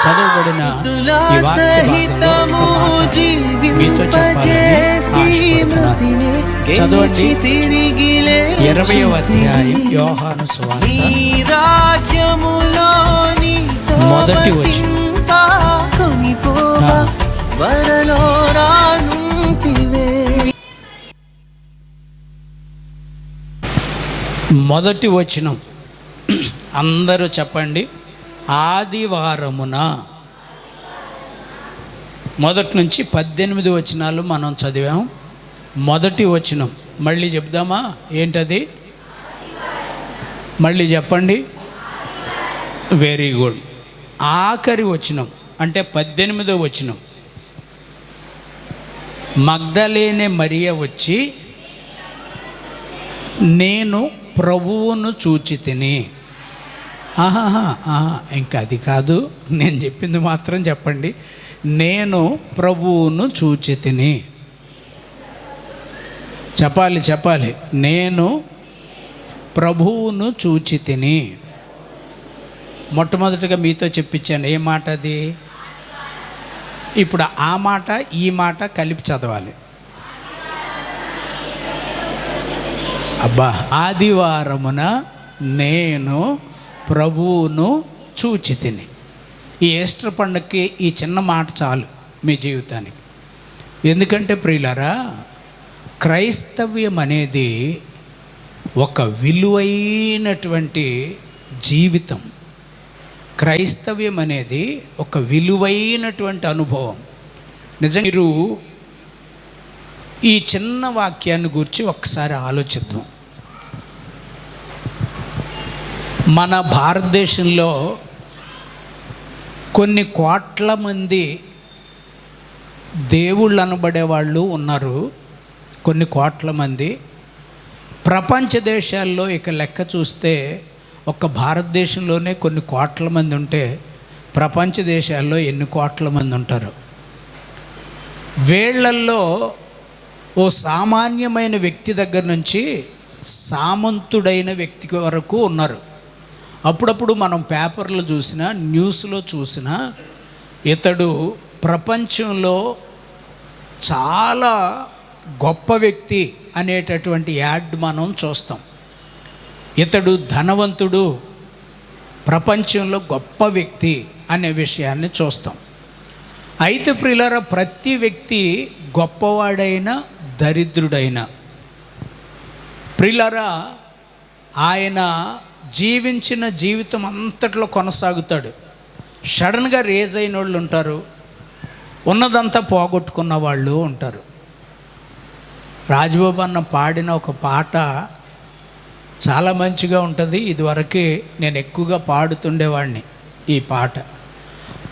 చదవబడిన ఈ వాక్య భాగంలో ఒక మాట మీతో చెప్పాలని ఆశపడుతున్నాను. చదవండి 20వ అధ్యాయం యోహాను సువార్త మొదటి వచనం. మొదటి వచనం అందరూ చెప్పండి. ఆదివారమున. మొదటి నుంచి 18 వచనాలు మనం చదివాం. మొదటి వచనం మళ్ళీ చెప్దామా? ఏంటది? మళ్ళీ చెప్పండి. Very good. ఆఖరి వచనం అంటే 18వ వచనం. మగ్దలేనే మరియ వచ్చి నేను ప్రభువును చూచి తిని. ఇంకా అది కాదు, నేను చెప్పింది మాత్రం చెప్పండి. నేను ప్రభువును చూచి తిని. చెప్పాలి. నేను ప్రభువును చూచి తిని. మొట్టమొదటిగా మీతో చెప్పించాను. ఏ మాట అది? ఇప్పుడు ఆ మాట ఈ మాట కలిపి చదవాలి. అబ్బా. ఆదివారమున నేను ప్రభువును చూచి తిని. ఈ ఈస్టర్ పండుగకి ఈ చిన్న మాట చాలు మీ జీవితానికి. ఎందుకంటే ప్రియులారా, క్రైస్తవ్యం అనేది ఒక విలువైనటువంటి జీవితం. క్రైస్తవ్యం అనేది ఒక విలువైనటువంటి అనుభవం. నిజంగా మీరు ఈ చిన్న వాక్యాన్ని గురించి ఒకసారి ఆలోచిద్దాం. మన భారతదేశంలో కొన్ని కోట్ల మంది దేవుళ్ళు అనబడే వాళ్ళు ఉన్నారు. కొన్ని కోట్ల మంది. ప్రపంచ దేశాల్లో ఇక లెక్క చూస్తే ఒక్క భారతదేశంలోనే కొన్ని కోట్ల మంది ఉంటే ప్రపంచ దేశాల్లో ఎన్ని కోట్ల మంది ఉంటారు? వీళ్ళల్లో ఓ సామాన్యమైన వ్యక్తి దగ్గర నుంచి సామంతుడైన వ్యక్తి వరకు ఉన్నారు. అప్పుడప్పుడు మనం పేపర్లో చూసినా, న్యూస్లో చూసినా ఇతడు ప్రపంచంలో చాలా గొప్ప వ్యక్తి అనేటటువంటి యాడ్ మనం చూస్తాం. ఇతడు ధనవంతుడు, ప్రపంచంలో గొప్ప వ్యక్తి అనే విషయాన్ని చూస్తాం. అయితే ప్రియులారా, ప్రతి వ్యక్తి గొప్పవాడైనా దరిద్రుడైనా ప్రియులారా ఆయన జీవించిన జీవితం అంతట్లో కొనసాగుతాడు. సడన్గా రేజ్ అయిన వాళ్ళు ఉంటారు, ఉన్నదంతా పోగొట్టుకున్న వాళ్ళు ఉంటారు. రాజబాబు అన్న పాడిన ఒక పాట చాలా మంచిగా ఉంటుంది. ఇదివరకే నేను ఎక్కువగా పాడుతుండేవాడిని ఈ పాట.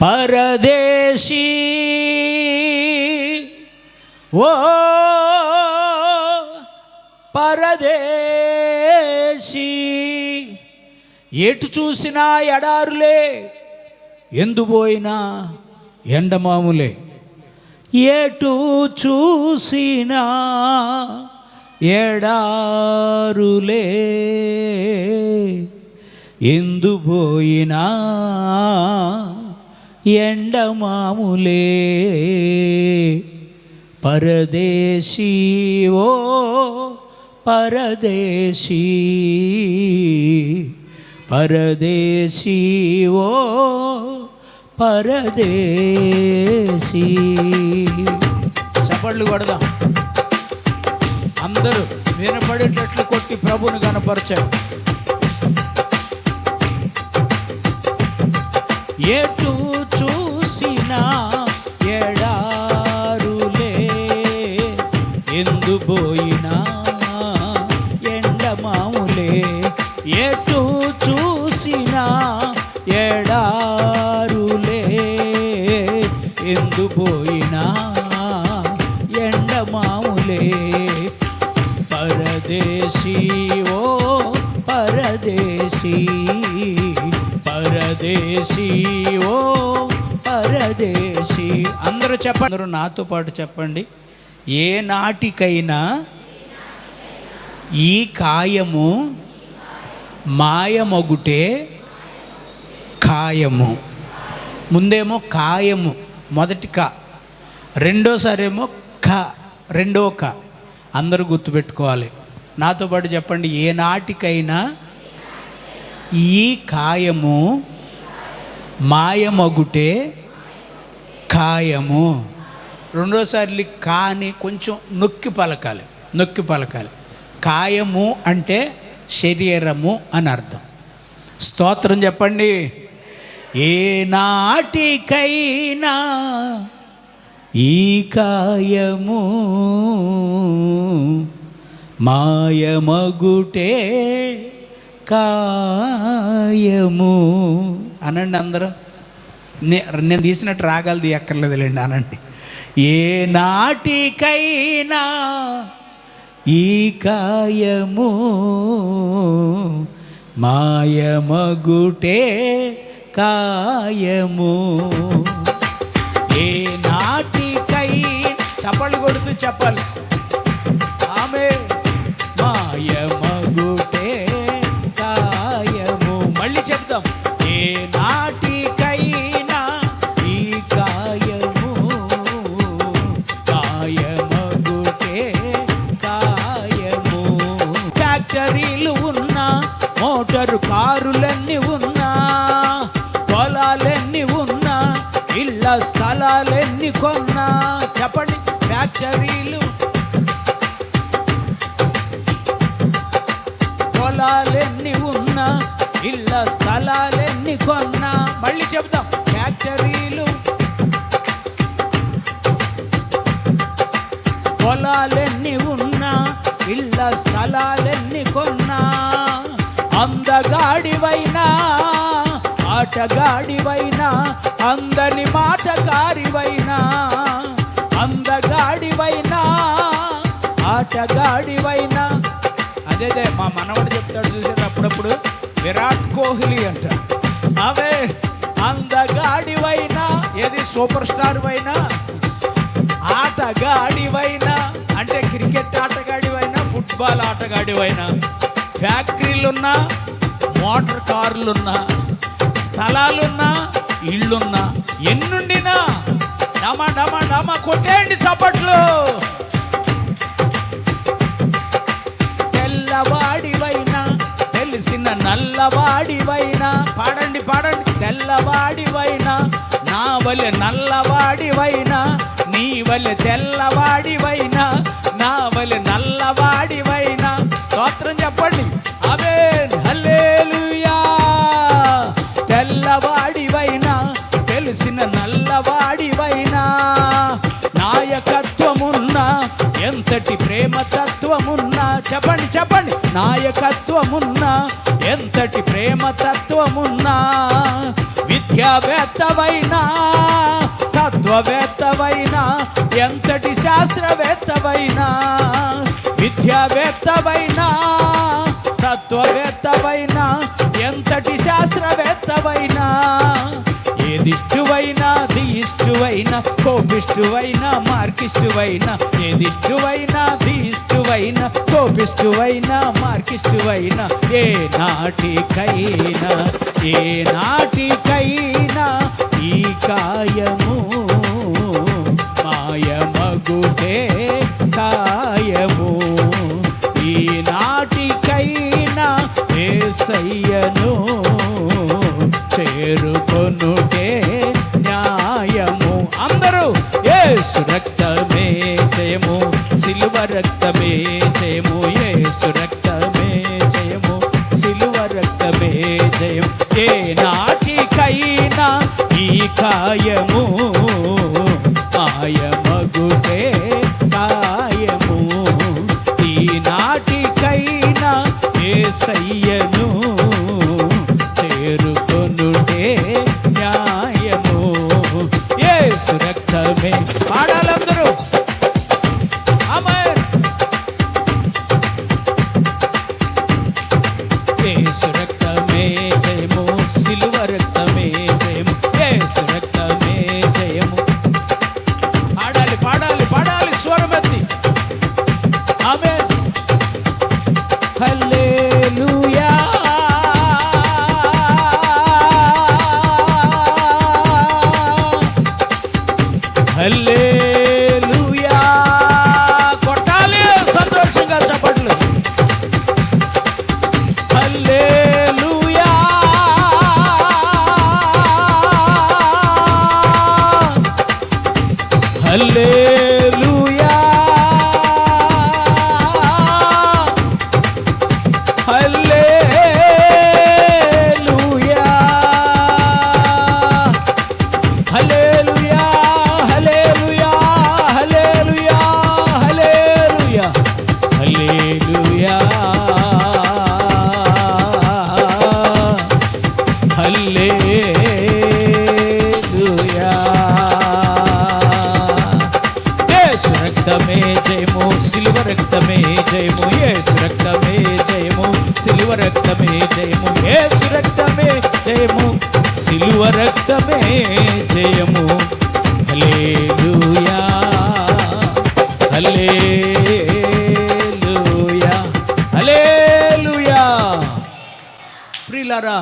పరదేశీ ఓ పరదేశీ, ఎటు చూసినా ఎడారులే, ఎందుపోయినా ఎండమాములే. ఎటు చూసినా ఎడారులే, ఎందుపోయినా ఎండమాములే. పరదేశీ ఓ పరదేశీ, పరదేశీ ఓ పరదేశీ. చప్పట్లు కొడదాం అందరూ, వినపడేటట్లు కొట్టి ప్రభుని కనపరచారు. ఎటు చూసినా ఎడారులే, ఎందుపోయినా ఎండమాములే. ఎటు చూసినా ఎడారులే, ఎందుపోయినా ఎండమాములే. పరదేశీ ఓ పరదేశీ, పరదేశీ ఓ పరదేశీ. అందరూ చెప్పండి, అందరూ నాతో పాటు చెప్పండి. ఏ నాటికైనా ఈ కాయము మాయమొగుటే ఖాయము. ముందేమో కాయము, మొదటి కా, రెండోసారి ఏమో క, రెండో క. అందరూ గుర్తుపెట్టుకోవాలి. నాతో పాటు చెప్పండి, ఏనాటికైనా ఈ కాయము మాయమగుటే కాయము. రెండోసారి కాని కొంచెం నొక్కి పలకాలి. కాయము అంటే శరీరము అని అర్థం. స్తోత్రం చెప్పండి. ఏ నాటికైనా ఈ కాయము మాయమగుటే కాయము అనండి అందరూ. నేను తీసినట్టు రాగాలు తీయక్కర్లేదులేండి, అనండి. ఏ నాటికైనా ఈ కాయము మాయమగుటే కాయము. ఏ నాటికై చప్పట్లు కొడుతూ చెప్పాలి. ఆమె మాయమగుటే కాయము. మళ్ళీ చెప్దాం. ఏ నాటికైనా ఈ కాయము మాయమగుటే కాయము. ఫ్యాక్టరీలు ఉన్నా, మోటారు కారులన్నీ ఉన్నా, పొలాలన్నీ ఉన్నా, ఇళ్ళ స్థలాలన్నీ కొన్నా, చెప్పండి. ఫ్యాక్టరీలు, పొలాలన్నీ ఉన్నా, ఇళ్ళ స్థలాలన్నీ కొన్నా. మళ్ళీ చెప్తాం. ఫ్యాక్టరీలు, పొలాలన్నీ ఉన్నా, ఇళ్ళ స్థలాలన్నీ కొన్నా. అందగాడివైనా, ఆటగాడివైనా, అందని మాటకారివైనా, అందగాడివైనా, ఆటగాడివైనా. అదే మా మనవడు చెప్తాడు చూసారు అప్పుడప్పుడు, విరాట్ కోహ్లీ అంటాడు. అవే అందగాడివైనా, ఏది సూపర్ స్టార్ అయినా, ఆటగాడివైనా అంటే క్రికెట్ ఆటగాడివైనా, ఫుట్బాల్ ఆటగాడివైనా, ఫ్యాక్టరీలున్నా, మోటార్ కార్లున్నా, స్థలాలున్నా, ఇళ్ళున్నా, ఎన్నుండినా డమ డమ డమ కొట్టేయండి చప్పట్లు. తెల్లవాడివైనా, తెలిసిన నల్లవాడివైనా, పాడండి. తెల్లవాడివైనా, నా వలె నల్లవాడివైనా, నీ వలె తెల్లవాడివైనా, నా వలె నల్లవాడివైనా. స్తోత్రం చెప్పండి. ఆమేన్, హల్లెలూయా. తెల్లవాడివైనా, తెలిసిన నల్లవాడివైనా, నాయకత్వమున్నా, ఎంతటి ప్రేమతత్వమున్నా, చెప్పండి. నాయకత్వమున్నా, ఎంతటి ప్రేమతత్వమున్నా, విద్యావేత్తవైనా, తత్వవేత్తవైనా, ఎంతటి శాస్త్రవేత్తవైనా, విద్యావేత్తవైనా, తత్వవేత్తవైనా, ఎంతటి శాస్త్రవేత్తవైనా, ఏదిష్టువైనా, దియిష్టువైనా, కోపిష్టువైనా, మార్కిష్టువైనా, ఏదిష్టువైనా, దియిష్టువైనా, కోపిష్టువైనా, మార్కిష్టువైనా, ఏ నాటికైనా ఈ కాయము మాయమగుటే కాయము. ఈ నాటికైనా యేసయ్యను చేరుకొనుటే న్యాయము. అందరూ యేసు రక్తమే జయము, సిలువ రక్తమే జయము, యేసు రక్తమే జయము, సిలువ రక్తమే జయం. ఏ నాటికైనా ఈ కాయము మాయమగుటే కాయము. ఈ నాటికైనా యేసయ్యను చేరుకొనుటే న్యాయము. యేసు రక్తమే. పాడాలందరూ. ఆమేన్. యేసు రక్తమే జయము, సిలువ రక్తమే జయము, యేసు రక్తమే హల్లెలూయా. కొట్టాలి సంతోషంగా చప్పట్లు. హల్లెలూయా, హల్లెలూయా, హల్లెలూయా, హల్లెలూయా, హల్లెలూయా, హల్లెలూయా, హల్లెలూయా, హల్లెలూయా, హల్లెలూయా. యేసు రక్తమే జయము, సిలువ రక్తమే జయము, యేసు రక్తమే జయము, సిలువ రక్తమే జయము, యేసు రక్తమే జయము, సిలువ రక్తమే జయము. హల్లెలూయా, హల్లెలూయా, హల్లెలూయా. ప్రియులారా,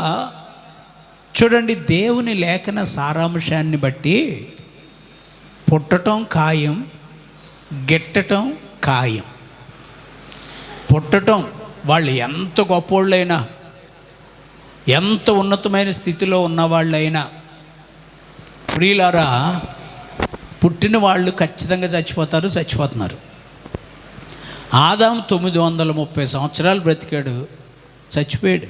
చూడండి, దేవుని లేఖన సారాంశాన్ని బట్టి పుట్టటం ఖాయం, గిట్టటం ఖాయం. పుట్టటం, వాళ్ళు ఎంత గొప్పోళ్ళైనా, ఎంత ఉన్నతమైన స్థితిలో ఉన్నవాళ్ళైనా, ప్రియులారా, పుట్టిన వాళ్ళు ఖచ్చితంగా చచ్చిపోతున్నారు. ఆదాము 930 సంవత్సరాలు బ్రతికాడు, చచ్చిపోయాడు.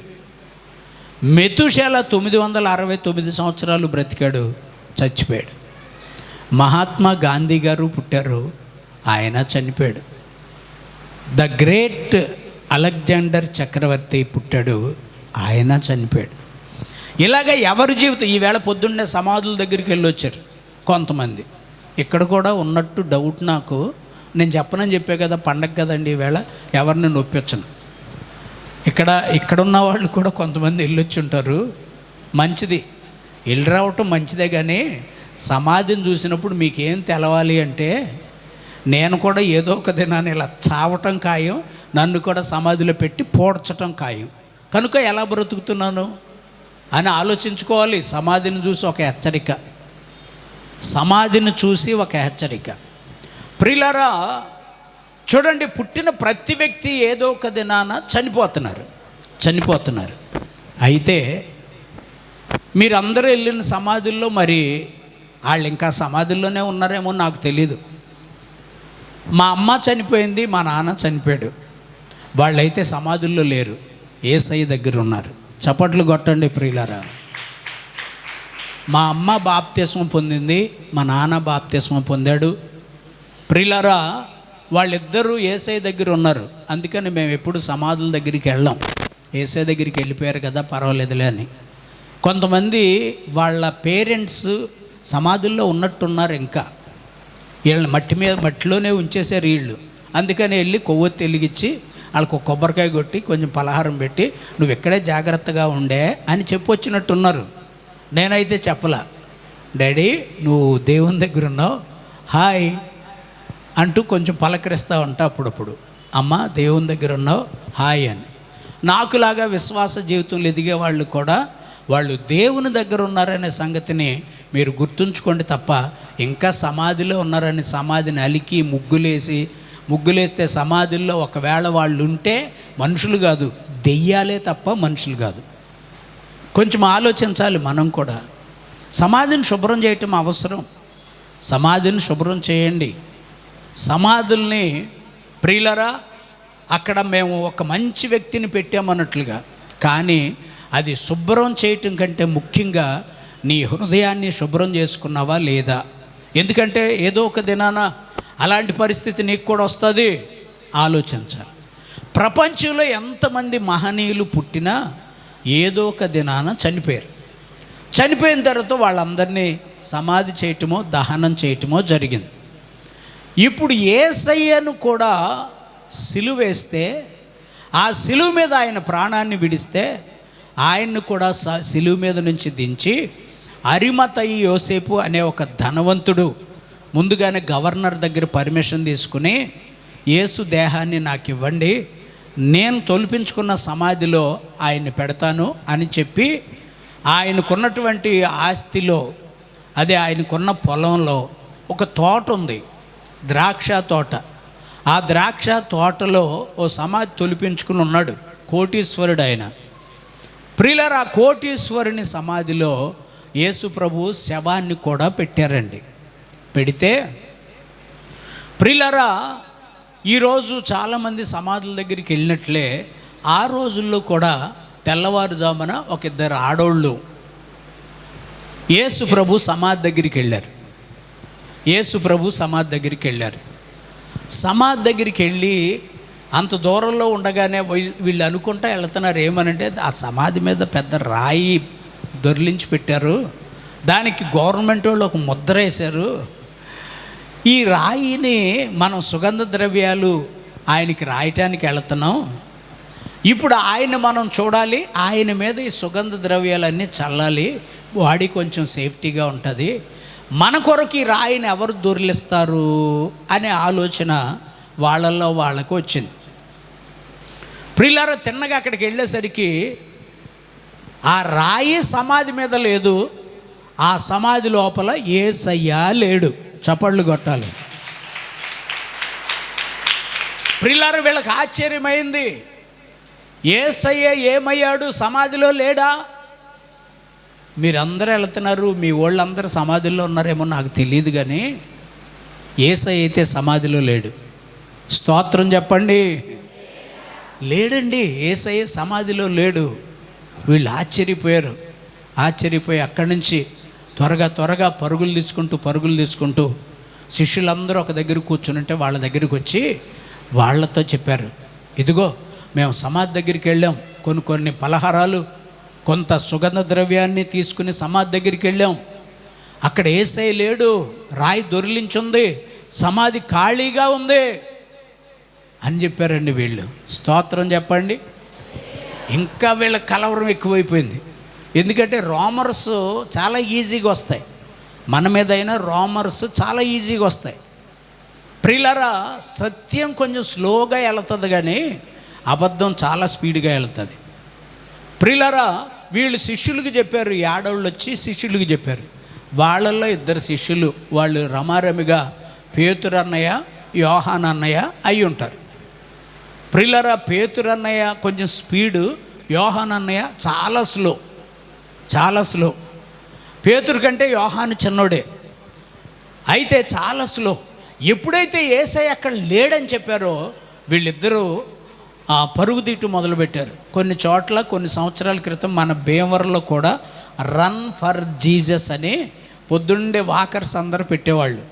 మెతుషేల 969 సంవత్సరాలు బ్రతికాడు, చచ్చిపోయాడు. మహాత్మా గాంధీ గారు పుట్టారు, ఆయన చనిపోయాడు. ద గ్రేట్ అలెగ్జాండర్ చక్రవర్తి పుట్టాడు, ఆయన చనిపోయాడు. ఇలాగ ఎవరి జీవితం, ఈవేళ పొద్దున్నే సమాధుల దగ్గరికి వెళ్ళి వచ్చారు కొంతమంది. ఇక్కడ కూడా ఉన్నట్టు డౌట్ నాకు. నేను చెప్పనని చెప్పే కదా, పండగ కదండి ఈవేళ, ఎవరిని నొప్పించను. ఇక్కడున్న వాళ్ళు కూడా కొంతమంది వెళ్ళొచ్చి ఉంటారు. మంచిది, వెళ్ళి రావటం మంచిదే. కానీ సమాధిని చూసినప్పుడు మీకేం తెలవాలి అంటే, నేను కూడా ఏదో ఒక దినాన్ని ఇలా చావటం ఖాయం, నన్ను కూడా సమాధిలో పెట్టి పోడ్చటం ఖాయం. కనుక ఎలా బ్రతుకుతున్నాను అని ఆలోచించుకోవాలి. సమాధిని చూసి ఒక హెచ్చరిక, సమాధిని చూసి ఒక హెచ్చరిక. ప్రియులారా, చూడండి, పుట్టిన ప్రతి వ్యక్తి ఏదో ఒక దినాన చనిపోతున్నారు. అయితే మీరందరూ వెళ్ళిన సమాధుల్లో మరి వాళ్ళు ఇంకా సమాధుల్లోనే ఉన్నారేమో నాకు తెలీదు. మా అమ్మ చనిపోయింది, మా నాన్న చనిపోయాడు. వాళ్ళైతే సమాధుల్లో లేరు, యేసయ్య దగ్గర ఉన్నారు. చప్పట్లు కొట్టండి ప్రియులారా. మా అమ్మ బాప్తిస్మం పొందింది, మా నాన్న బాప్తిస్మం పొందాడు. ప్రియులారా, వాళ్ళిద్దరూ యేసయ్య దగ్గర ఉన్నారు. అందుకని మేము ఎప్పుడు సమాధుల దగ్గరికి వెళ్ళాం. యేసయ్య దగ్గరికి వెళ్ళిపోయారు కదా, పర్వాలేదులే అని. కొంతమంది వాళ్ళ పేరెంట్స్ సమాధుల్లో ఉన్నట్టున్నారు, ఇంకా వీళ్ళని మట్టిలోనే ఉంచేశారు వీళ్ళు. అందుకని వెళ్ళి కొవ్వొత్తి వెలిగించి వాళ్ళకు కొబ్బరికాయ కొట్టి కొంచెం పలహారం పెట్టి, నువ్వు ఇక్కడే జాగ్రత్తగా ఉండే అని చెప్పొచ్చినట్టున్నారు. నేనైతే చెప్పలా. డాడీ, నువ్వు దేవుని దగ్గర ఉన్నావు, హాయ్ అంటూ కొంచెం పలకరిస్తూ ఉంటా అప్పుడప్పుడు. అమ్మ, దేవుని దగ్గర ఉన్నావు, హాయ్ అని. నాకులాగా విశ్వాస జీవితంలో ఎదిగే వాళ్ళు కూడా వాళ్ళు దేవుని దగ్గర ఉన్నారనే సంగతిని మీరు గుర్తుంచుకోండి తప్ప, ఇంకా సమాధిలో ఉన్నారని సమాధిని అలికి ముగ్గులేస్తే సమాధుల్లో ఒకవేళ వాళ్ళు ఉంటే మనుషులు కాదు, దెయ్యాలే తప్ప మనుషులు కాదు. కొంచెం ఆలోచించాలి మనం కూడా. సమాధిని శుభ్రం చేయటం అవసరం. సమాధిని శుభ్రం చేయండి. సమాధుల్ని, ప్రియులరా, అక్కడ మేము ఒక మంచి వ్యక్తిని పెట్టామన్నట్లుగా, కానీ అది శుభ్రం చేయటం కంటే ముఖ్యంగా నీ హృదయాన్ని శుభ్రం చేసుకున్నావా లేదా? ఎందుకంటే ఏదో ఒక దినాన అలాంటి పరిస్థితి నీకు కూడా వస్తుంది. ఆలోచించాలి. ప్రపంచంలో ఎంతమంది మహనీయులు పుట్టినా ఏదో ఒక దినాన చనిపోయిన తర్వాత వాళ్ళందరినీ సమాధి చేయటమో దహనం చేయటమో జరిగింది. ఇప్పుడు యేసయ్యను కూడా సిలువ వేస్తే, ఆ సిలువ మీద ఆయన ప్రాణాన్ని విడిస్తే, ఆయన్ని కూడా సిలువ మీద నుంచి దించి అరిమతయి యోసేపు అనే ఒక ధనవంతుడు ముందుగానే గవర్నర్ దగ్గర పర్మిషన్ తీసుకుని, యేసు దేహాన్ని నాకు ఇవ్వండి, నేను తొలిపించుకున్న సమాధిలో ఆయన్ని పెడతాను అని చెప్పి, ఆయనకున్నటువంటి ఆస్తిలో, అదే ఆయనకున్న పొలంలో ఒక తోట ఉంది, ద్రాక్ష తోట. ఆ ద్రాక్ష తోటలో ఓ సమాధి తొలిపించుకుని ఉన్నాడు, కోటీశ్వరుడు ఆయన. ప్రియులారా, ఆ కోటీశ్వరుని సమాధిలో యేసు ప్రభు శవాన్ని కూడా పెట్టారండి. పెడితే ప్రియులారా, ఈరోజు చాలామంది సమాధుల దగ్గరికి వెళ్ళినట్లే ఆ రోజుల్లో కూడా తెల్లవారుజామున ఒక ఇద్దరు ఆడోళ్ళు యేసు ప్రభు సమాధి దగ్గరికి వెళ్ళారు. యేసు ప్రభు సమాధి దగ్గరికి వెళ్ళారు. సమాధి దగ్గరికి వెళ్ళి అంత దూరంలో ఉండగానే వీళ్ళు అనుకుంటా వెళ్తున్నారు ఏమనంటే, ఆ సమాధి మీద పెద్ద రాయి దొర్లించి పెట్టారు, దానికి గవర్నమెంట్ వాళ్ళు ఒక ముద్ర వేశారు. ఈ రాయిని మనం సుగంధ ద్రవ్యాలు ఆయనకి రాయటానికి వెళుతున్నాం. ఇప్పుడు ఆయన మనం చూడాలి, ఆయన మీద ఈ సుగంధ ద్రవ్యాలన్నీ చల్లాలి, బాడీ కొంచెం సేఫ్టీగా ఉంటుంది. మన కొరకు ఈ రాయిని ఎవరు దొర్లిస్తారు అనే ఆలోచన వాళ్ళల్లో వాళ్ళకు వచ్చింది. ప్రియులారా, తిన్నగా అక్కడికి వెళ్ళేసరికి ఆ రాయి సమాధి మీద లేదు, ఆ సమాధి లోపల యేసయ్య లేడు. చప్పళ్ళు కొట్టాలి. ప్రియులారా, వీళ్ళకి ఆశ్చర్యమైంది. యేసయ్య ఏమయ్యాడు, సమాధిలో లేడా? మీరందరూ వెళ్తున్నారు, మీ వాళ్ళందరూ సమాధిలో ఉన్నారేమో నాకు తెలియదు, కానీ యేసయ్య అయితే సమాధిలో లేడు. స్తోత్రం చెప్పండి. లేడండి, యేసయ్య సమాధిలో లేడు. వీళ్ళు ఆశ్చర్యపోయారు. ఆశ్చర్యపోయి అక్కడి నుంచి త్వరగా పరుగులు తీసుకుంటూ శిష్యులందరూ ఒక దగ్గర కూర్చుంటే వాళ్ళ దగ్గరికి వచ్చి వాళ్ళతో చెప్పారు, ఇదిగో మేము సమాధి దగ్గరికి వెళ్ళాం, కొన్ని పలహారాలు కొంత సుగంధ ద్రవ్యాన్ని తీసుకుని సమాధి దగ్గరికి వెళ్ళాం, అక్కడ యేసయ్య లేడు, రాయి దొరిలించుంది, సమాధి ఖాళీగా ఉంది అని చెప్పారండి వీళ్ళు. స్తోత్రం చెప్పండి. ఇంకా వీళ్ళ కలవరం ఎక్కువైపోయింది. ఎందుకంటే రోమర్స్ చాలా ఈజీగా వస్తాయి, మన మీద అయినా రోమర్స్ చాలా ఈజీగా వస్తాయి. ప్రియులారా, సత్యం కొంచెం స్లోగా వెళుతుంది, కానీ అబద్ధం చాలా స్పీడ్గా వెళ్తుంది. ప్రియులారా, వీళ్ళు శిష్యులకి చెప్పారు, యాడవుళ్ళు వచ్చి శిష్యులకి చెప్పారు. వాళ్ళల్లో ఇద్దరు శిష్యులు, వాళ్ళు రమారమిగా పేతురు అన్నయ్య, యోహాన్ అన్నయ్య అయి ఉంటారు. ప్రియులారా, పేతురు అన్నయ్య కొంచెం స్పీడు, యోహాన్ అన్నయ్య చాలా స్లో. పేతురు కంటే యోహాను చిన్నోడే, అయితే చాలా స్లో. ఎప్పుడైతే యేసయ్య అక్కడ లేడని చెప్పారో వీళ్ళిద్దరూ పరుగు తీయటం మొదలుపెట్టారు. కొన్ని చోట్ల కొన్ని సంవత్సరాల క్రితం మన భీమవరంలో కూడా రన్ ఫర్ జీసస్ అని పొద్దుండే వాకర్స్ అందరూ పెట్టేవాళ్ళు,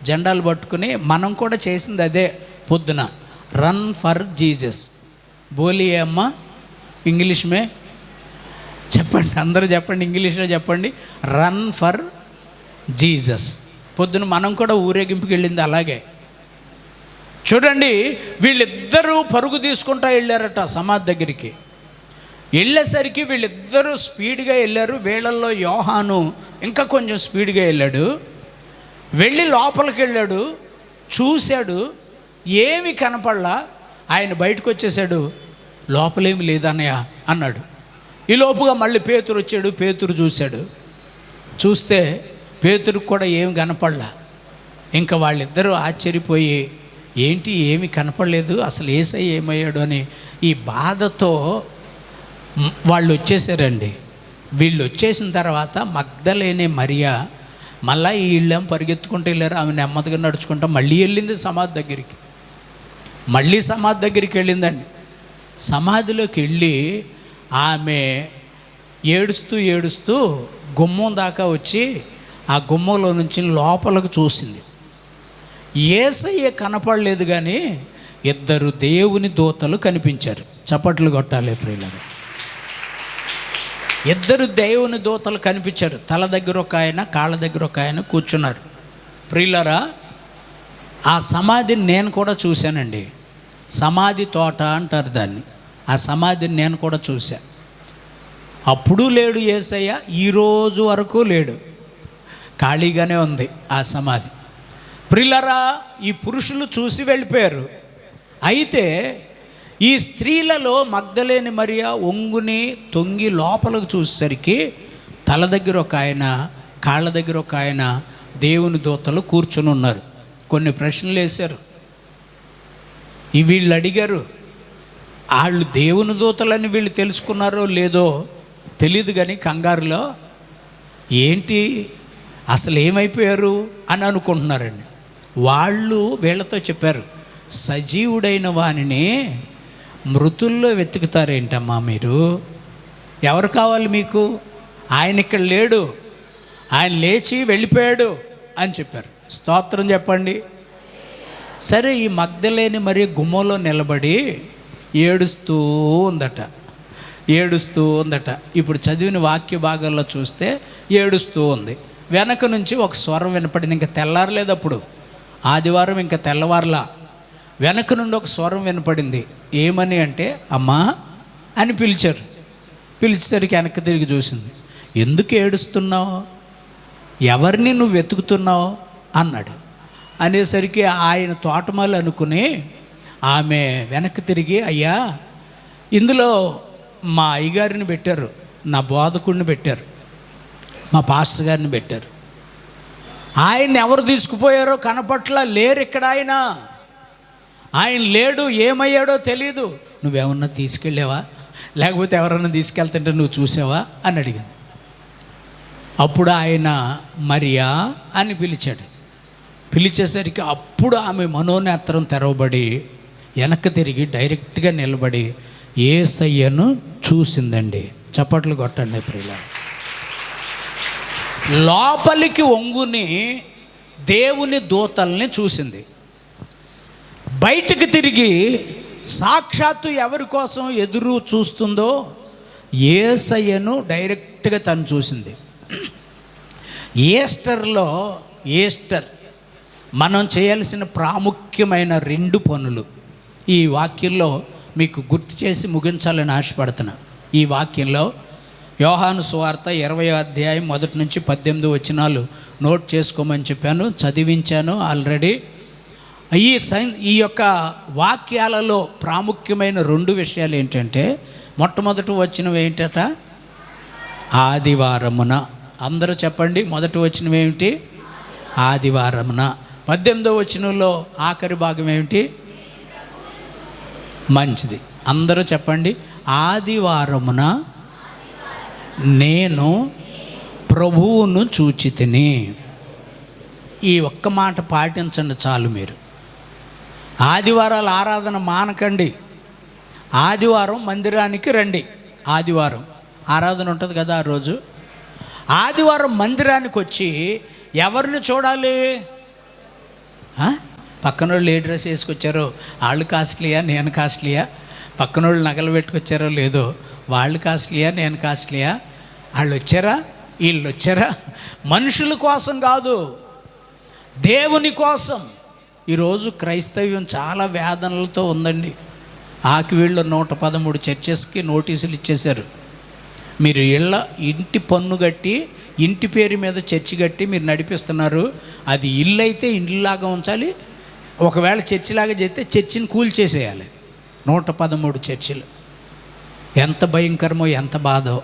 జెండాలు పట్టుకుని. మనం కూడా చేసింది అదే పొద్దున, రన్ ఫర్ జీసస్. బోలియే అమ్మ, ఇంగ్లీష్ మే చెప్పండి, అందరూ చెప్పండి, ఇంగ్లీష్లో చెప్పండి, రన్ ఫర్ జీసస్. పొద్దున మనం కూడా ఊరేగింపుకి వెళ్ళింది అలాగే. చూడండి, వీళ్ళిద్దరూ పరుగు తీసుకుంటా వెళ్ళారట సమాధి దగ్గరికి. వెళ్ళేసరికి వీళ్ళిద్దరూ స్పీడ్గా వెళ్ళారు. వీళ్ళల్లో యోహాను ఇంకా కొంచెం స్పీడ్గా వెళ్ళాడు. వెళ్ళి లోపలికి వెళ్ళాడు, చూశాడు, ఏమి కనపడలా. ఆయన బయటకు వచ్చేసాడు, లోపలేమి లేదన్నయ్య అన్నాడు. ఈ లోపుగా మళ్ళీ పేతురు వచ్చాడు. పేతురు చూస్తే పేతురుకు కూడా ఏమి కనపడలా. ఇంకా వాళ్ళిద్దరూ ఆశ్చర్యపోయి, ఏంటి ఏమి కనపడలేదు, అసలు యేసయ్య ఏమయ్యాడు అని ఈ బాధతో వాళ్ళు వచ్చేసారండి. వీళ్ళు వచ్చేసిన తర్వాత మగ్దలేనే మరియా మళ్ళీ వీళ్ళేం పరిగెత్తుకుంటూ వెళ్ళారు. ఆమె నెమ్మదిగా నడుచుకుంటా మళ్ళీ వెళ్ళింది సమాధి దగ్గరికి. సమాధి దగ్గరికి వెళ్ళిందండి. సమాధిలోకి వెళ్ళి ఆమె ఏడుస్తూ గుమ్మం దాకా వచ్చి ఆ గుమ్మంలో నుంచి లోపలికి చూసింది. యేసయ్య కనపడలేదు, కానీ ఇద్దరు దేవుని దూతలు కనిపించారు. చప్పట్లు కొట్టాలి ప్రియులారా. ఇద్దరు దేవుని దూతలు కనిపించారు. తల దగ్గర ఒక ఆయన, కాళ్ళ దగ్గర ఒక ఆయన కూర్చున్నారు. ప్రియులారా, ఆ సమాధిని నేను కూడా చూశానండి. సమాధి తోట అంటారు దాన్ని. ఆ సమాధిని నేను కూడా చూశాను. అప్పుడు లేడు యేసయ్య, ఈరోజు వరకు లేడు, ఖాళీగానే ఉంది ఆ సమాధి. ప్రియులారా, ఈ పురుషులు చూసి వెళ్ళిపోయారు. అయితే ఈ స్త్రీలలో మగ్దలేని మరియా తొంగి లోపలికి చూసేసరికి తల దగ్గర ఒక ఆయన, కాళ్ళ దగ్గర ఒక ఆయన, దేవుని దూతలు కూర్చుని ఉన్నారు. కొన్ని ప్రశ్నలు వేశారు. వీళ్ళు అడిగారు. వాళ్ళు దేవుని దూతలని వీళ్ళు తెలుసుకున్నారో లేదో తెలియదు, కానీ కంగారులో ఏంటి అసలు ఏమైపోయారు అని అనుకుంటున్నారండి. వాళ్ళు వీళ్ళతో చెప్పారు, సజీవుడైన వానిని మృతుల్లో వెతుకుతారేంటమ్మా మీరు? ఎవరు కావాలి మీకు? ఆయన ఇక్కడ లేడు, ఆయన లేచి వెళ్ళిపోయాడు అని చెప్పారు. స్తోత్రం చెప్పండి. సరే, ఈ మగ్దలేని మరి గుమ్మలో నిలబడి ఏడుస్తూ ఉందట. ఇప్పుడు చదివిన వాక్య భాగాల్లో చూస్తే ఏడుస్తూ ఉంది. వెనక నుంచి ఒక స్వరం వినపడింది. ఇంకా తెల్లారలేదు అప్పుడు, ఆదివారం ఇంకా తెల్లవారులా. వెనక నుండి ఒక స్వరం వినపడింది. ఏమని అంటే, అమ్మా అని పిలిచారు. పిలిచేసరికి వెనక్కి తిరిగి చూసింది. ఎందుకు ఏడుస్తున్నావు? ఎవరిని నువ్వు వెతుకుతున్నావు అన్నాడు. అనేసరికి ఆయన తోటమాలి అనుకుని ఆమె వెనక్కి తిరిగి, అయ్యా ఇందులో మా అయ్యగారిని పెట్టారు, నా బోధకుడిని పెట్టారు, మా పాస్టర్ గారిని పెట్టారు. ఆయన్ని ఎవరు తీసుకుపోయారో కనపట్ల, లేరు ఇక్కడ ఆయన లేడు, ఏమయ్యాడో తెలీదు. నువ్వేమన్నా తీసుకెళ్ళావా, లేకపోతే ఎవరన్నా తీసుకెళ్తుంటే నువ్వు చూసావా అని అడిగింది. అప్పుడు ఆయన మరియా అని పిలిచాడు. పిలిచేసరికి అప్పుడు ఆమె మనోనేత్రం తెరవబడి వెనక్కి తిరిగి డైరెక్ట్గా నిలబడి యేసయ్యను చూసిందండి. చప్పట్లు కొట్టండి ప్రియులారా. లోపలికి వంగుని దేవుని దూతల్ని చూసింది. బయటికి తిరిగి సాక్షాత్తు ఎవరి కోసం ఎదురు చూస్తుందో యేసయ్యను డైరెక్ట్గా తను చూసింది. ఈస్టర్ మనం చేయాల్సిన ప్రాముఖ్యమైన 2 పనులు ఈ వాక్యంలో మీకు గుర్తు చేసి ముగించాలని ఆశపడుతున్నా. ఈ వాక్యంలో యోహాను సువార్త 20వ అధ్యాయం 1 నుంచి 18 వచనాలు నోట్ చేసుకోమని చెప్పాను, చదివించాను ఆల్రెడీ. ఈ యొక్క వాక్యాలలో ప్రాముఖ్యమైన 2 విషయాలు ఏంటంటే, మొట్టమొదటి వచనం ఏంటట? ఆదివారమున. అందరూ చెప్పండి, మొదటి వచనం ఏమిటి? ఆదివారమున. 18వ వచనంలో ఆఖరి భాగం ఏమిటి? మంచిది, అందరూ చెప్పండి. ఆదివారమున నేను ప్రభువును చూచితిని. ఈ ఒక్క మాట పాటించండి చాలు. మీరు ఆదివారాల ఆరాధన మానకండి. ఆదివారం మందిరానికి రండి. ఆదివారం ఆరాధన ఉంటుంది కదా ఆ రోజు. ఆదివారం మందిరానికి వచ్చి ఎవరిని చూడాలి? పక్కనోళ్ళు ఏ డ్రెస్ వేసుకొచ్చారో వాళ్ళు కాస్ట్లీయా, నేను కాస్ట్లీయా? పక్కనోళ్ళు నగలు పెట్టుకొచ్చారో లేదో వాళ్ళు కాస్ట్లీయా, నేను కాస్ట్లీయా? వాళ్ళు వచ్చారా, వీళ్ళు వచ్చారా? మనుషుల కోసం కాదు, దేవుని కోసం. ఈరోజు క్రైస్తవ్యం చాలా వేదనలతో ఉందండి. ఆకివీళ్ళు 113 చర్చెస్కి నోటీసులు ఇచ్చేశారు. మీరు ఇంటి పన్ను కట్టి, ఇంటి పేరు మీద చర్చి కట్టి మీరు నడిపిస్తున్నారు. అది ఇల్లు అయితే ఇల్లులాగా ఉంచాలి, ఒకవేళ చర్చిలాగా చేస్తే చర్చిని కూల్చేసేయాలి. 113 చర్చిలు. ఎంత భయంకరమో, ఎంత బాధో.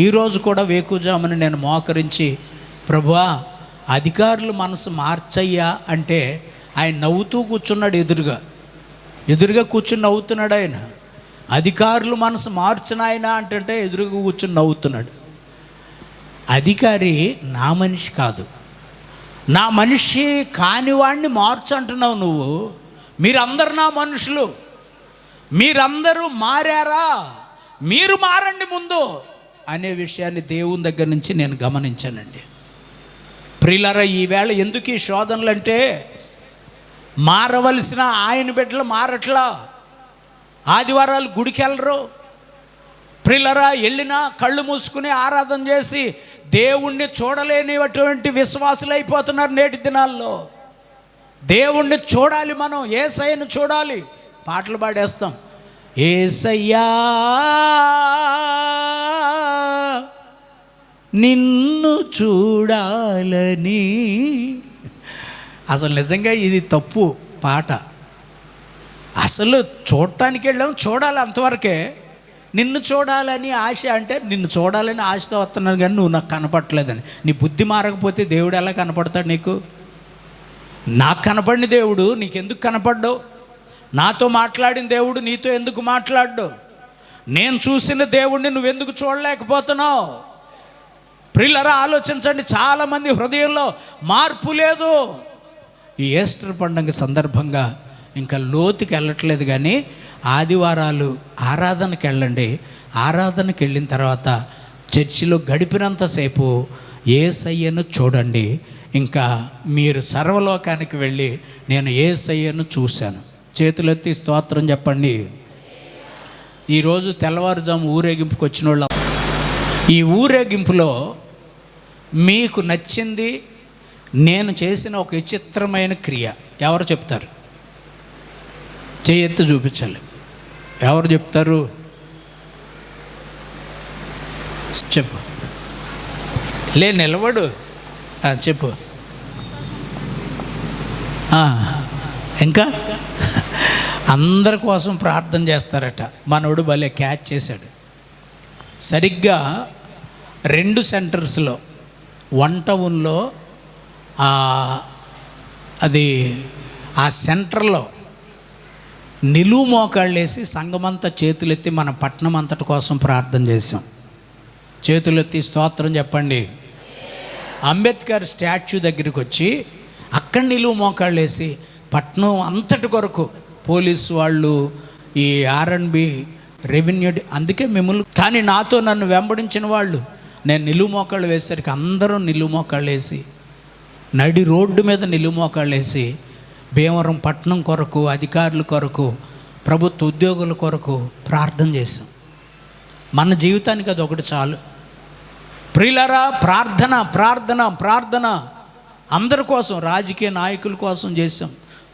ఈరోజు కూడా వేకుజామున నేను మోకరించి, ప్రభువా అధికారులు మనసు మార్చయ్యా అంటే ఆయన నవ్వుతూ కూర్చున్నాడు. ఎదురుగా కూర్చుని నవ్వుతున్నాడు ఆయన. అధికారులు మనసు మార్చిన ఆయన అంటే ఎదురుగా కూర్చుని నవ్వుతున్నాడు. అధికారి నా మనిషి కాదు, నా మనిషి కానివాడిని మార్చు అంటున్నావు నువ్వు. మీరందరూ నా మనుషులు, మీరందరూ మారారా, మీరు మారండి ముందు అనే విషయాన్ని దేవుని దగ్గర నుంచి నేను గమనించానండి. ప్రియులారా, ఈవేళ ఎందుకు ఈ శోధనలు అంటే, మారవలసిన ఆయన బిడ్డలు మారట్లా. ఆదివారాలు గుడికి వెళ్ళరు. ప్రియులారా, వెళ్ళినా కళ్ళు మూసుకుని ఆరాధన చేసి దేవుణ్ణి చూడలేనిటువంటి విశ్వాసులు అయిపోతున్నారు నేటి దినాల్లో. దేవుణ్ణి చూడాలి, మనం యేసయ్యను చూడాలి. పాటలు పాడేస్తాం, యేసయ్యా నిన్ను చూడాలని. అసలు నిజంగా ఇది తప్పు పాట. అసలు చూడటానికి వెళ్ళాం, చూడాలి అంతవరకే. నిన్ను చూడాలని ఆశ అంటే నిన్ను చూడాలని ఆశతో వస్తున్నాను కానీ నువ్వు నాకు కనపడలేదని. నీ బుద్ధి మారకపోతే దేవుడు ఎలా కనపడతాడు నీకు? నాకు కనపడిన దేవుడు నీకెందుకు కనపడ్డావు? నాతో మాట్లాడిన దేవుడు నీతో ఎందుకు మాట్లాడ్డు? నేను చూసిన దేవుడిని నువ్వెందుకు చూడలేకపోతున్నావు? ప్రియులారా, ఆలోచించండి. చాలామంది హృదయంలో మార్పు లేదు. ఈ ఈస్టర్ పండుగ సందర్భంగా ఇంకా లోతుకి వెళ్ళట్లేదు కానీ ఆదివారాలు ఆరాధనకి వెళ్ళండి. ఆరాధనకి వెళ్ళిన తర్వాత చర్చిలో గడిపినంతసేపు యేసయ్యను చూడండి. ఇంకా మీరు సర్వలోకానికి వెళ్ళి నేను యేసయ్యను చూశాను. చేతులెత్తి స్తోత్రం చెప్పండి. ఈరోజు తెల్లవారుజాము ఊరేగింపుకి వచ్చిన వాళ్ళు, ఈ ఊరేగింపులో మీకు నచ్చింది నేను చేసిన ఒక విచిత్రమైన క్రియ ఎవరు చెప్తారు? చేయెత్తి చూపించాలి. ఎవరు చెప్తారు? చెప్పు. నిలబడు, చెప్పు. ఇంకా అందరి కోసం ప్రార్థన చేస్తారట. మనోడు భలే క్యాచ్ చేశాడు. సరిగ్గా 2 సెంటర్స్లో, 1 టౌన్లో అది ఆ సెంటర్లో నిలువు మోకాళ్ళు వేసి సంఘమంతా చేతులెత్తి మన పట్టణం అంతటి కోసం ప్రార్థన చేసాం. చేతులెత్తి స్తోత్రం చెప్పండి. అంబేద్కర్ స్టాచ్యూ దగ్గరికి వచ్చి అక్కడ నిలువు మోకాళ్ళు వేసి పట్టణం అంతటి కొరకు పోలీసు వాళ్ళు, ఈ R&B, రెవెన్యూ, అందుకే మిమ్మల్ని, కానీ నాతో నన్ను వెంబడించిన వాళ్ళు నేను నిలువు మోకాళ్ళు వేసరికి అందరూ నిలువు మోకాళ్ళు వేసి నడి రోడ్డు మీద నిలువు మోకాళ్ళు వేసి భీమవరం పట్టణం కొరకు, అధికారుల కొరకు, ప్రభుత్వ ఉద్యోగుల కొరకు ప్రార్థన చేశాం. మన జీవితానికి అది ఒకటి చాలు. ప్రియులారా, ప్రార్థన ప్రార్థన ప్రార్థన అందరి కోసం, రాజకీయ నాయకుల కోసం చేసాం,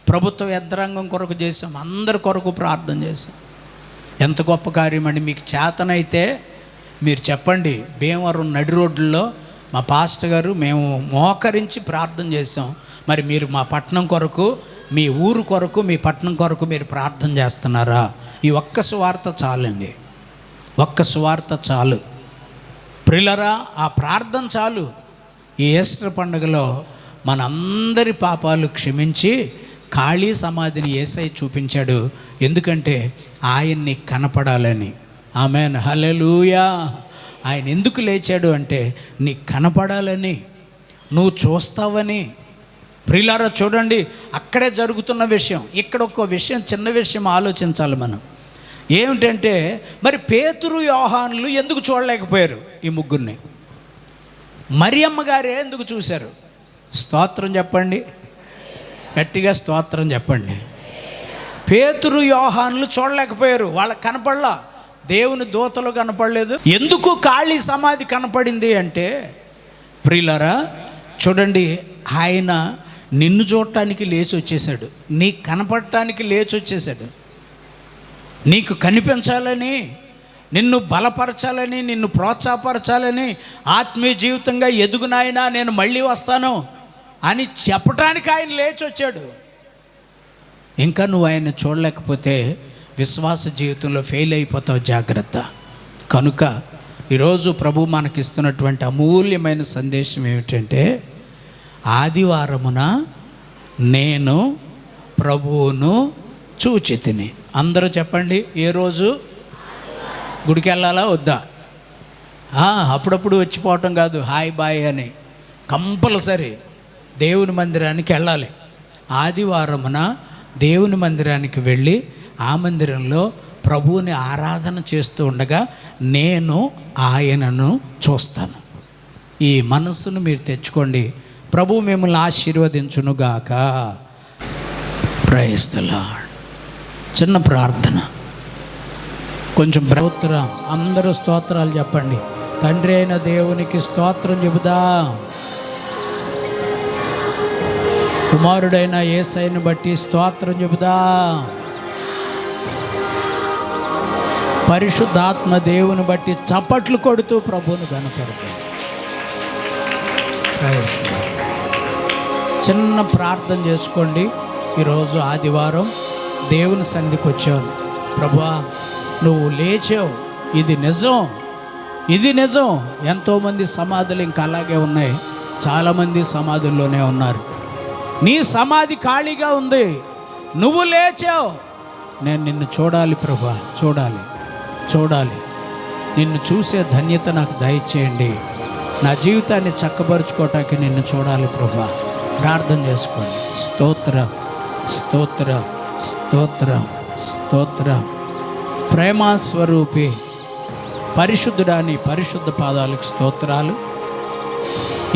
ప్రభుత్వ యంత్రాంగం కొరకు చేసాం, అందరి కొరకు ప్రార్థన చేసాం. ఎంత గొప్ప కార్యం అండి. మీకు చేతనైతే మీరు చెప్పండి. భీమవరం నడి రోడ్లలో మా పాస్టర్ గారు మేము మోకరించి ప్రార్థన చేసాం. మరి మీరు మా పట్టణం కొరకు, మీ ఊరు కొరకు, మీ పట్టణం కొరకు మీరు ప్రార్థన చేస్తున్నారా? ఈ ఒక్క సువార్త చాలండి. ఒక్క సువార్త చాలు. ప్రియులారా, ఆ ప్రార్థన చాలు. ఈ ఈస్టర్ పండుగలో మనందరి పాపాలు క్షమించి ఖాళీ సమాధిని యేసయ్య చూపించాడు. ఎందుకంటే ఆయన్ని కనపడాలని. ఆమేన్, హల్లెలూయా. ఆయన ఎందుకు లేచాడు అంటే నీకు కనపడాలని, నువ్వు చూస్తావని. ప్రియులారా చూడండి, అక్కడే జరుగుతున్న విషయం. ఇక్కడ ఒక విషయం, చిన్న విషయం ఆలోచించాలి మనం. ఏమిటంటే మరి పేతురు, యోహానులు ఎందుకు చూడలేకపోయారు? ఈ ముగ్గురిని మరియమ్మ గారే ఎందుకు చూశారు? స్తోత్రం చెప్పండి, గట్టిగా స్తోత్రం చెప్పండి. పేతురు, యోహానులు చూడలేకపోయారు. వాళ్ళకి కనపడలా, దేవుని దూతలు కనపడలేదు. ఎందుకు ఖాళీ సమాధి కనపడింది అంటే, ప్రియులారా చూడండి, ఆయన నిన్ను చూడటానికి లేచి వచ్చేసాడు, నీకు కనపడటానికి లేచి వచ్చేసాడు. నీకు కనిపించాలని, నిన్ను బలపరచాలని, నిన్ను ప్రోత్సాహపరచాలని, ఆత్మీయ జీవితంగా ఎదుగునాయనా నేను మళ్ళీ వస్తాను అని చెప్పటానికి ఆయన లేచి వచ్చాడు. ఇంకా నువ్వు ఆయన చూడలేకపోతే విశ్వాస జీవితంలో ఫెయిల్ అయిపోతావు, జాగ్రత్త. కనుక ఈరోజు ప్రభు మనకిస్తున్నటువంటి అమూల్యమైన సందేశం ఏమిటంటే, ఆదివారమున నేను ప్రభువును చూచితిని. అందరూ చెప్పండి, ఏ రోజు? గుడికి వెళ్ళాలా వద్దా? అప్పుడప్పుడు వచ్చిపోవటం కాదు, హాయ్ బాయ్ అని. కంపల్సరీ దేవుని మందిరానికి వెళ్ళాలి. ఆదివారమున దేవుని మందిరానికి వెళ్ళి ఆ మందిరంలో ప్రభువుని ఆరాధన చేస్తూ ఉండగా నేను ఆయనను చూస్తాను. ఈ మనస్సును మీరు తెచ్చుకోండి. ప్రభువు మిమ్మల్ని ఆశీర్వదించునుగాక. Praise the Lord. చిన్న ప్రార్థన, కొంచెం స్తోత్రం. అందరూ స్తోత్రాలు చెప్పండి. తండ్రి అయిన దేవునికి స్తోత్రం చెబుదాం. కుమారుడైన యేసయ్యను బట్టి స్తోత్రం చెబుదాం. పరిశుద్ధాత్మ దేవుని బట్టి చప్పట్లు కొడుతూ ప్రభువును కనపడతాం. చిన్న ప్రార్థన చేసుకోండి. ఈరోజు ఆదివారం దేవుని సన్నిధికి వచ్చావు. ప్రభువా, నువ్వు లేచావు, ఇది నిజం, ఇది నిజం. ఎంతోమంది సమాధులు ఇంకా అలాగే ఉన్నాయి, చాలామంది సమాధుల్లోనే ఉన్నారు. నీ సమాధి ఖాళీగా ఉంది, నువ్వు లేచావు. నేను నిన్ను చూడాలి ప్రభా, చూడాలి. నిన్ను చూసే ధన్యత నాకు దయచేయండి. నా జీవితాన్ని చక్కబరుచుకోవటానికి నిన్ను చూడాలి ప్రభా. ప్రార్థన చేసుకోండి. స్తోత్రం. ప్రేమాస్వరూపి పరిశుద్ధుడాని పరిశుద్ధ పాదాలకు స్తోత్రాలు.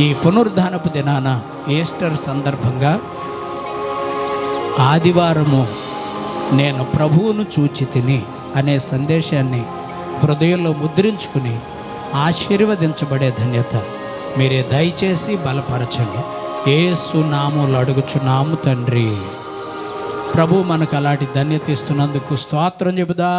ఈ పునరుద్ధానపు దినాన ఈస్టర్ సందర్భంగా ఆదివారము నేను ప్రభువును చూచి తిని అనే సందేశాన్ని హృదయంలో ముద్రించుకుని ఆశీర్వదించబడే ధన్యత మీరే దయచేసి బలపరచండి. యేసు నామములో అడుగుచున్నాము తండ్రి. ప్రభు మనకు అలాంటి ధన్యత ఇస్తున్నందుకు స్తోత్రం చెబుదా.